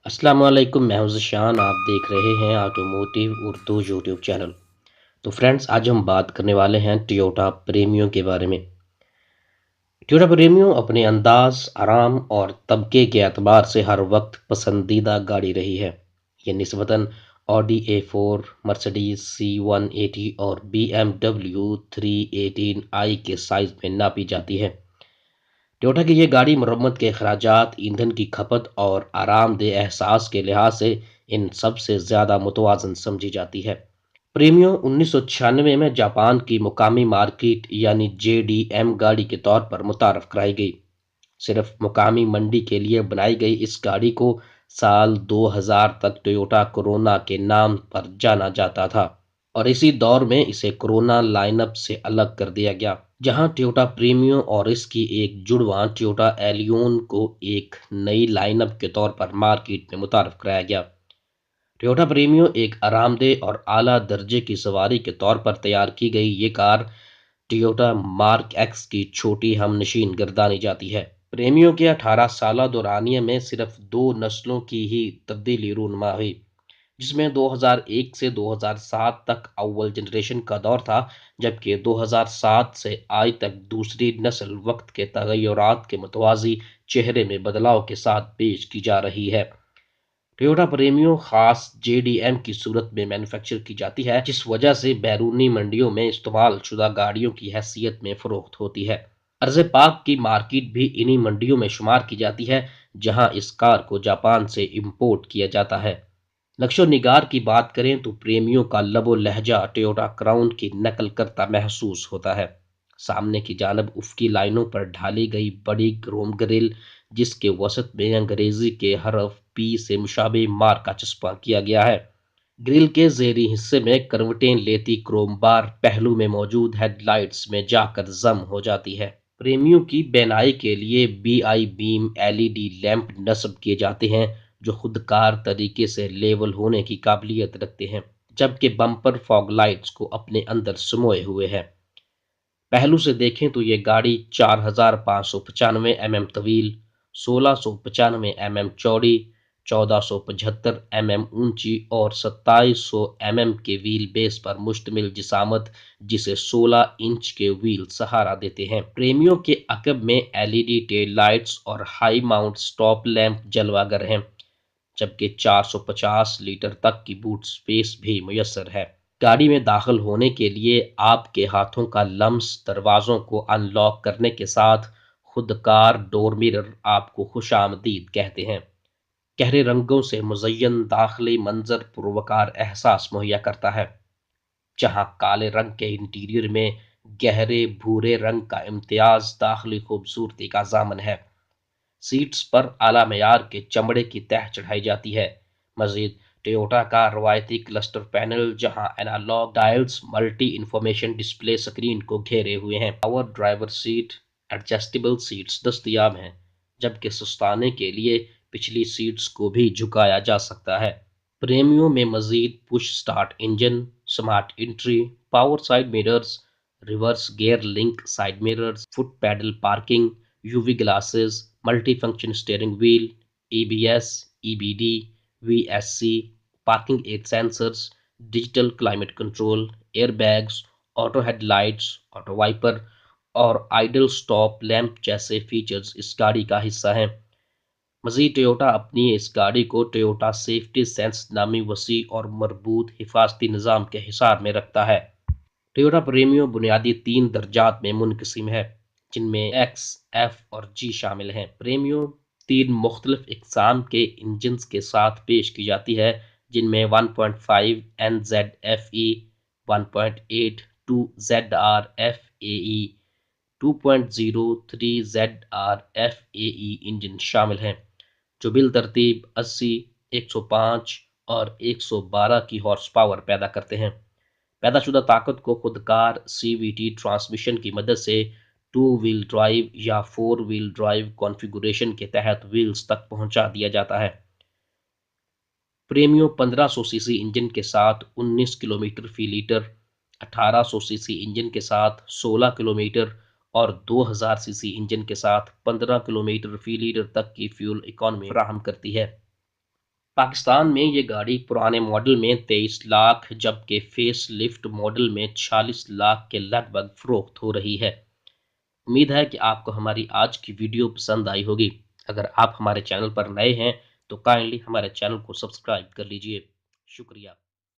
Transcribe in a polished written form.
अस्सलाम वालेकुम, मैं हूं ज़िशान। आप देख रहे हैं ऑटोमोटिव उर्दू यूट्यूब चैनल। तो फ्रेंड्स, आज हम बात करने वाले हैं टोयोटा प्रेमियो के बारे में। टोयोटा प्रेमियो अपने अंदाज, आराम और तबके के एतबार से हर वक्त पसंदीदा गाड़ी रही है। ये निस्बतन ऑडी A4, मर्सिडीज C180 और BMW 318i के साइज में नापी जाती है। टोयोटा की ये गाड़ी मरम्मत के अखराजात, ईंधन की खपत और आरामदेह एहसास के लिहाज से इन सबसे ज़्यादा मुतवाज़न समझी जाती है। प्रीमियो 1996 में जापान की मुकामी मार्केट यानी JDM गाड़ी के तौर पर मुतारफ कराई गई। सिर्फ मुकामी मंडी के लिए बनाई गई इस गाड़ी को साल 2000 तक टोयोटा कोरोना के नाम पर जाना जाता था और इसी दौर में इसे कोरोना लाइनअप से अलग कर दिया गया, जहां टोयोटा प्रीमियो और इसकी एक जुड़वां टोयोटा एलियोन को एक नई लाइनअप के तौर पर मार्केट में मुतारफ कराया गया। टोयोटा प्रीमियो एक आरामदेह और आला दर्जे की सवारी के तौर पर तैयार की गई ये कार टोयोटा मार्क एक्स की छोटी हमनशीन गर्दानी जाती है। प्रेमियो के 18 साल दौरानिए में सिर्फ दो नस्लों की ही तब्दीली रूनमा हुई, जिसमें 2001 से 2007 तक अव्वल जनरेशन का दौर था, जबकि 2007 से आज तक दूसरी नस्ल वक्त के तगय्युरात के मुतवाज़ी चेहरे में बदलाव के साथ पेश की जा रही है। टोयोटा प्रेमियो खास JDM की सूरत में मैन्युफैक्चर की जाती है, जिस वजह से बैरूनी मंडियों में इस्तेमाल शुदा गाड़ियों की हैसियत में फरोख्त होती है। अर्ज़ पाक की मार्केट भी इन्हीं मंडियों में शुमार की जाती है, जहां इस कार को जापान से इंपोर्ट किया जाता है। नक्शो निगार की बात करें तो प्रेमियों का लबो लहजा टोयोटा क्राउन की नकल करता महसूस होता है। सामने की जानब उफ़क़ी लाइनों पर ढाली गई बड़ी क्रोम ग्रिल, जिसके वसत में अंग्रेजी के हरफ P से मुशाबे मार का चस्पा किया गया है। ग्रिल के ज़ेरी हिस्से में करवटें लेती क्रोम बार पहलू में मौजूद हेडलाइट्स में जाकर जम हो जाती है। प्रेमियों की बेनाई के लिए BI बीम LED लैंप नस्ब किए जाते हैं, जो खुदकार तरीके से लेवल होने की काबिलियत रखते हैं, जबकि बम्पर फॉग लाइट्स को अपने अंदर समोए हुए है। पहलू से देखें तो ये गाड़ी 4595 mm तवील, 1695 mm चौड़ी, 1475 mm ऊंची और 2700 mm के व्हील बेस पर मुश्तमिल जिसामत, जिसे 16 इंच के व्हील सहारा देते हैं। प्रेमियों के अकब में LED टेल लाइट्स और हाई माउंट स्टॉप लैंप जलवागर हैं, जबकि 450 लीटर तक की बूट स्पेस भी मुयस्सर है। गाड़ी में दाखिल होने के लिए आपके हाथों का लम्स दरवाजों को अनलॉक करने के साथ खुदकार डोर मिरर आपको खुशामदीद कहते हैं। गहरे रंगों से मुज़य्यन दाखिली मंजर पुरवकार एहसास मुहैया करता है, जहां काले रंग के इंटीरियर में गहरे भूरे रंग का इम्तियाज दाखिली खूबसूरती का जामन है। सीट्स पर आला मेयार के चमड़े की तह चढ़ाई जाती है। मजीद टोयोटा का रवायती क्लस्टर पैनल, जहां analogue dials multi information display screen को घेरे हुए हैं। Power driver seat adjustable seats दस्तयाब हैं, जबकि सुस्ताने के लिए पिछली सीट्स को भी झुकाया जा सकता है। प्रेमियो में मजीद push start engine, smart entry, power side mirrors, reverse gear link side mirrors, foot pedal parking, UV glasses, multi function steering wheel, ABS, EBD, VSC, parking aid sensors, digital climate control, airbags, auto headlights, auto wiper और idle stop lamp जैसे features इस गाड़ी का हिस्सा हैं। मज़ीद Toyota अपनी इस गाड़ी को टोयोटा सेफ्टी सेंस नामी वसी और मरबूत हिफाजती निज़ाम के हिसार में रखता है। टोयोटा प्रेमियो बुनियादी 3 दर्जात में मुनक़सिम है, जिनमें X, F और G शामिल हैं। प्रेमियो 3 मुख्तलिफ इक़साम के इंजन्स के साथ पेश की जाती है, जिनमें 1.5 NZFE, 1.82 ZRFAE, 2.03 ZRFAE इंजन शामिल हैं, जो बिल तरतीब 80, 105 और 112 की हॉर्स पावर पैदा करते हैं। पैदाशुदा ताकत को खुदकार CVT ट्रांसमिशन की मदद से 2 व्हील ड्राइव या 4 व्हील ड्राइव कॉन्फ़िगरेशन के तहत व्हील्स तक पहुंचा दिया जाता है। प्रेमियो 1500 सीसी इंजन के साथ 19 किलोमीटर फी लीटर, 1800 सीसी इंजन के साथ 16 किलोमीटर और 2000 सीसी इंजन के साथ 15 किलोमीटर फी लीटर तक की फ्यूल इकॉनमी फराहम करती है। پاکستان میں یہ گاڑی پرانے ماڈل میں 23 لاکھ جبکہ فیس لفٹ ماڈل میں 46 لاکھ کے لگ بھگ فروخت ہو رہی ہے۔ امید ہے کہ آپ کو ہماری آج کی ویڈیو پسند آئی ہوگی۔ اگر آپ ہمارے چینل پر نئے ہیں تو کائنڈلی ہمارے چینل کو سبسکرائب کر لیجئے۔ شکریہ۔